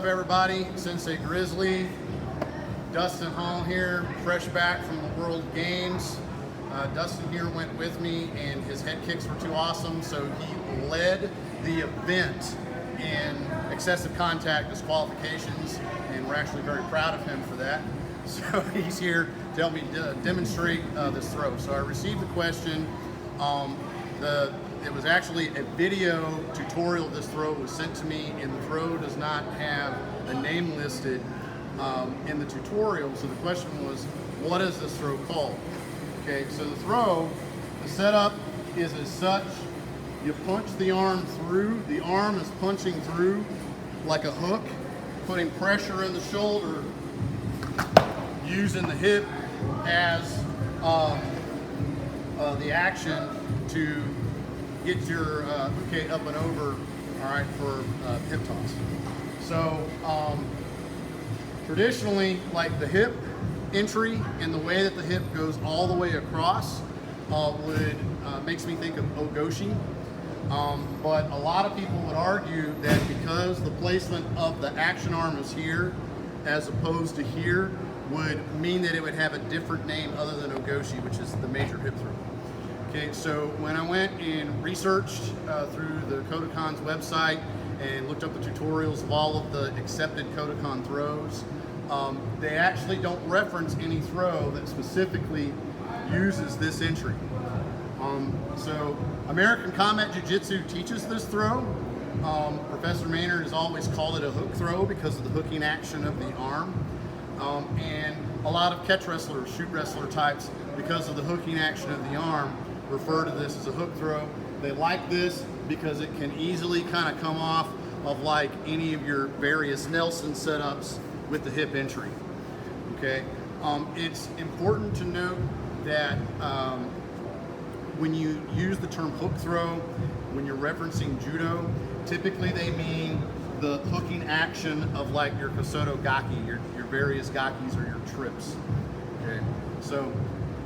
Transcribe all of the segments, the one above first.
up, everybody? Sensei Grizzly, Dustin Hall here, fresh back from the World Games. Dustin here went with me, and his head kicks were too awesome, so he led the event in excessive contact disqualifications, and we're actually very proud of him for that. So he's here to help me demonstrate this throw. So I received the question. It was actually a video tutorial of this throw was sent to me, and the throw does not have a name listed in the tutorial. So the question was, what is this throw called? Okay, so the throw, the setup is as such. You punch the arm through. The arm is punching through like a hook, putting pressure in the shoulder, using the hip as the action to get your uke up and over, all right, for hip toss. So traditionally, like the hip entry and the way that the hip goes all the way across makes me think of ogoshi. But a lot of people would argue that because the placement of the action arm is here as opposed to here would mean that it would have a different name other than ogoshi, which is the major hip throw. Okay, so when I went and researched through the Kodokan's website and looked up the tutorials of all of the accepted Kodokan throws, they actually don't reference any throw that specifically uses this entry. So American Combat Jiu-Jitsu teaches this throw. Professor Maynard has always called it a hook throw because of the hooking action of the arm. And a lot of catch wrestlers, shoot wrestler types, because of the hooking action of the arm, refer to this as a hook throw. They like this because it can easily kind of come off of like any of your various Nelson setups with the hip entry. Okay, it's important to note that when you use the term hook throw, when you're referencing judo, typically they mean the hooking action of like your Kosoto Gaki, your various Gakis or your trips. Okay, so,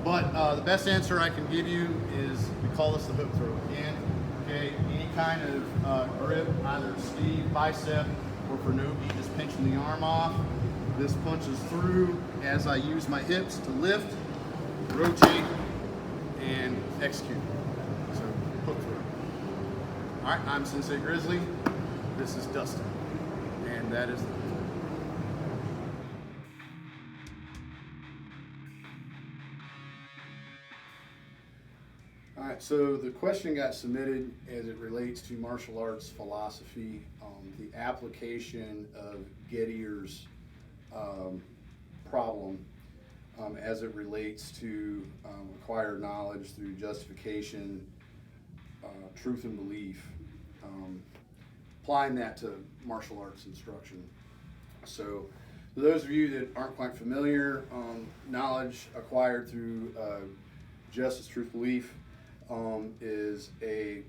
but the best answer I can give you is we call this the hook throw. Again, okay, any kind of grip, either sleeve, bicep, or for no-gi, just pinching the arm off. This punches through as I use my hips to lift, rotate, and execute. So, hook throw. All right, I'm Sensei Grizzly. This is Dustin, and that is the hook throw. All right, so the question got submitted as it relates to martial arts philosophy, the application of Gettier's problem as it relates to acquired knowledge through justification, truth and belief, applying that to martial arts instruction. So for those of you that aren't quite familiar, knowledge acquired through justice, truth, belief is a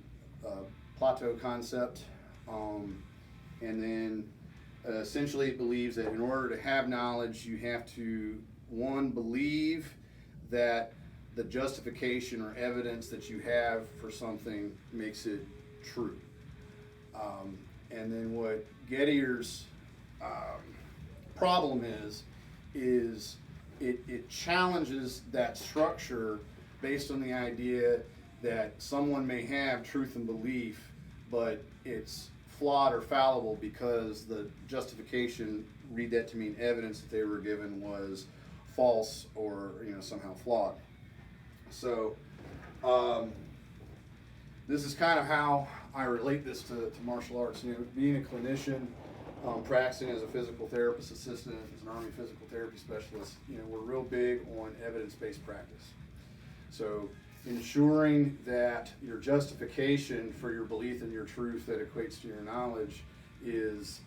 plateau concept, and then essentially it believes that in order to have knowledge, you have to, one, believe that the justification or evidence that you have for something makes it true. And then what Gettier's problem is it challenges that structure based on the idea that someone may have truth and belief, but it's flawed or fallible because the justification, read that to mean evidence that they were given, was false or somehow flawed. So this is kind of how I relate this to martial arts. Being a clinician, practicing as a physical therapist assistant, as an Army physical therapy specialist, we're real big on evidence-based practice. So ensuring that your justification for your belief in your truth that equates to your knowledge is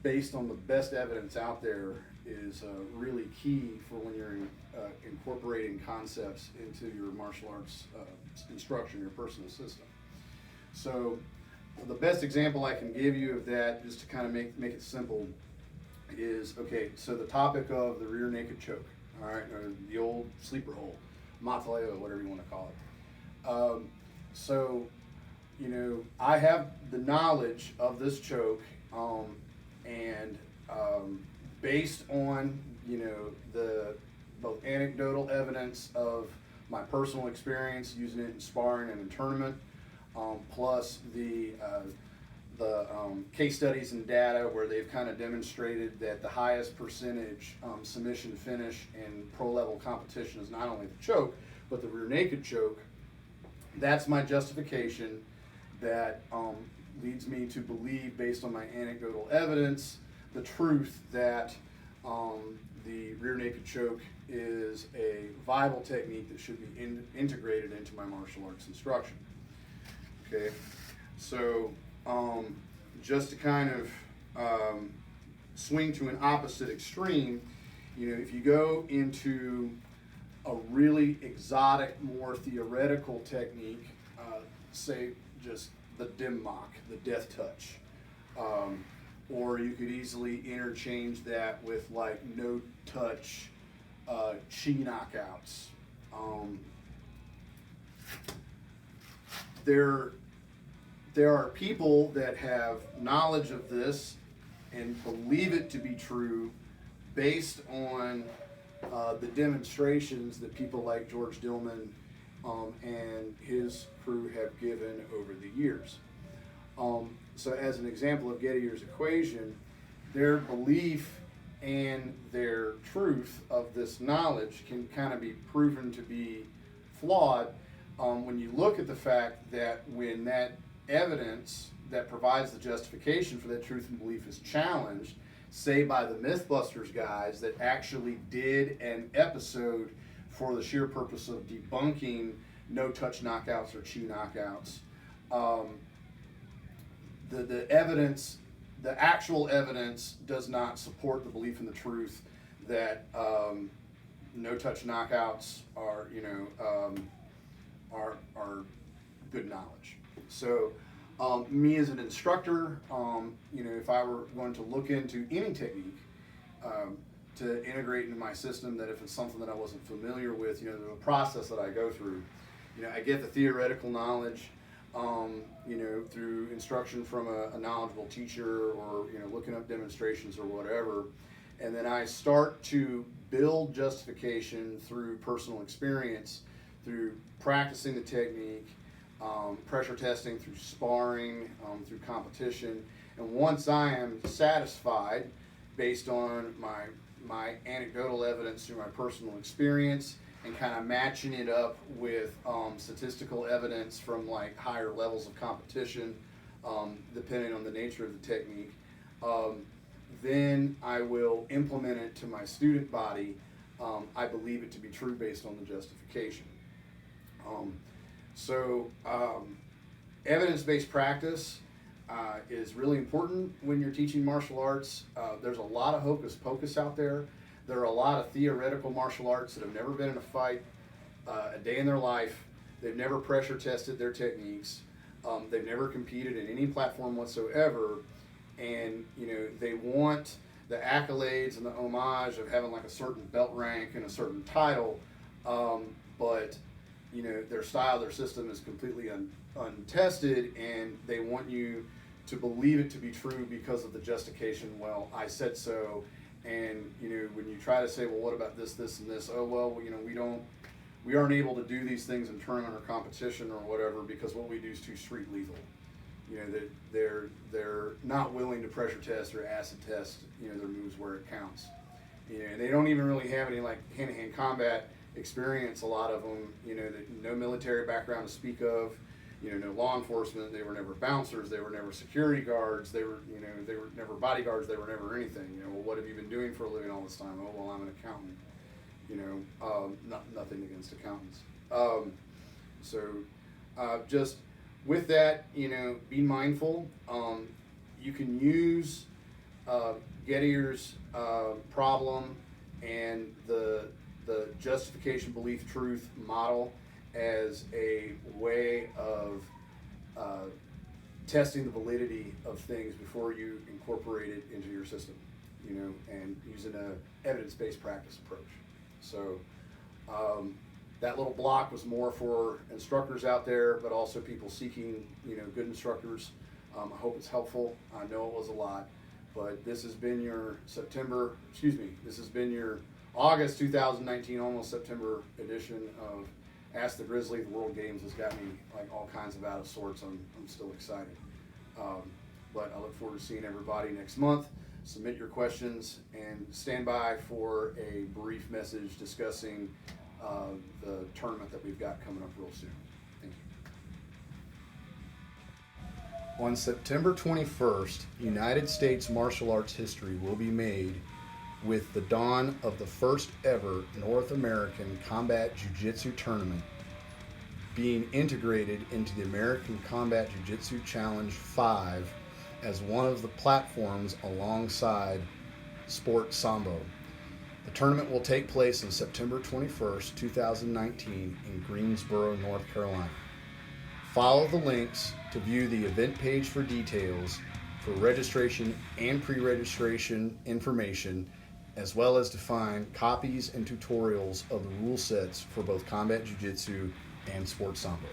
based on the best evidence out there is really key for when you're incorporating concepts into your martial arts instruction, your personal system. So the best example I can give you of that, just to kind of make it simple, is, okay, so the topic of the rear naked choke, all right, or the old sleeper hold, mataleo, whatever you want to call it. So, I have the knowledge of this choke, and based on, the both anecdotal evidence of my personal experience using it in sparring and in tournament, plus the case studies and data where they've kind of demonstrated that the highest percentage submission finish in pro level competition is not only the choke, but the rear naked choke. That's my justification that leads me to believe, based on my anecdotal evidence, the truth that the rear naked choke is a viable technique that should be integrated into my martial arts instruction. Okay, so just to kind of swing to an opposite extreme, if you go into a really exotic, more theoretical technique, say just the dim mock, the death touch, or you could easily interchange that with like no touch chi knockouts. There are people that have knowledge of this and believe it to be true based on the demonstrations that people like George Dillman and his crew have given over the years. So as an example of Gettier's equation, their belief and their truth of this knowledge can kind of be proven to be flawed when you look at the fact that when that evidence that provides the justification for that truth and belief is challenged, say by the Mythbusters guys that actually did an episode for the sheer purpose of debunking no touch knockouts or chi knockouts, the evidence, the actual evidence does not support the belief in the truth that no touch knockouts are good knowledge. So me as an instructor, if I were going to look into any technique to integrate into my system, that if it's something that I wasn't familiar with, there's a process that I go through. I get the theoretical knowledge, through instruction from a knowledgeable teacher, or looking up demonstrations or whatever, and then I start to build justification through personal experience, through practicing the technique, pressure testing, through sparring, through competition. And once I am satisfied, based on my anecdotal evidence through my personal experience, and kind of matching it up with statistical evidence from like higher levels of competition, depending on the nature of the technique, then I will implement it to my student body. I believe it to be true based on the justification. Evidence-based practice is really important when you're teaching martial arts. There's a lot of hocus pocus out there. There are a lot of theoretical martial arts that have never been in a fight a day in their life. They've never pressure tested their techniques. They've never competed in any platform whatsoever. And, they want the accolades and the homage of having like a certain belt rank and a certain title. But, their style, their system is completely untested, and they want you to believe it to be true because of the justification. Well, I said so. And when you try to say, well, what about this, this, and this? Oh, well, we aren't able to do these things in tournament or competition or whatever because what we do is too street lethal. That they're not willing to pressure test or acid test their moves where it counts. And they don't even really have any like hand-to-hand combat experience. A lot of them, no military background to speak of. No law enforcement. They were never bouncers. They were never security guards. They were never bodyguards. They were never anything. Well, what have you been doing for a living all this time? Oh, well, I'm an accountant. Nothing against accountants. Just with that, be mindful. You can use Gettier's problem and the justification, belief, truth model as a way of testing the validity of things before you incorporate it into your system, and using a evidence-based practice approach. So that little block was more for instructors out there, but also people seeking, good instructors. I hope it's helpful. I know it was a lot, But this has been your this has been your August 2019, almost September edition of Ask the Grizzly. The World Games has got me like all kinds of out of sorts. I'm still excited. But I look forward to seeing everybody next month. Submit your questions and stand by for a brief message discussing the tournament that we've got coming up real soon. Thank you. On September 21st, United States martial arts history will be made with the dawn of the first ever North American Combat Jiu-Jitsu tournament being integrated into the American Combat Jiu-Jitsu Challenge 5 as one of the platforms alongside Sport Sambo. The tournament will take place on September 21st, 2019 in Greensboro, North Carolina. Follow the links to view the event page for details for registration and pre-registration information, as well as to find copies and tutorials of the rule sets for both Combat Jiu-Jitsu and Sport Sambo.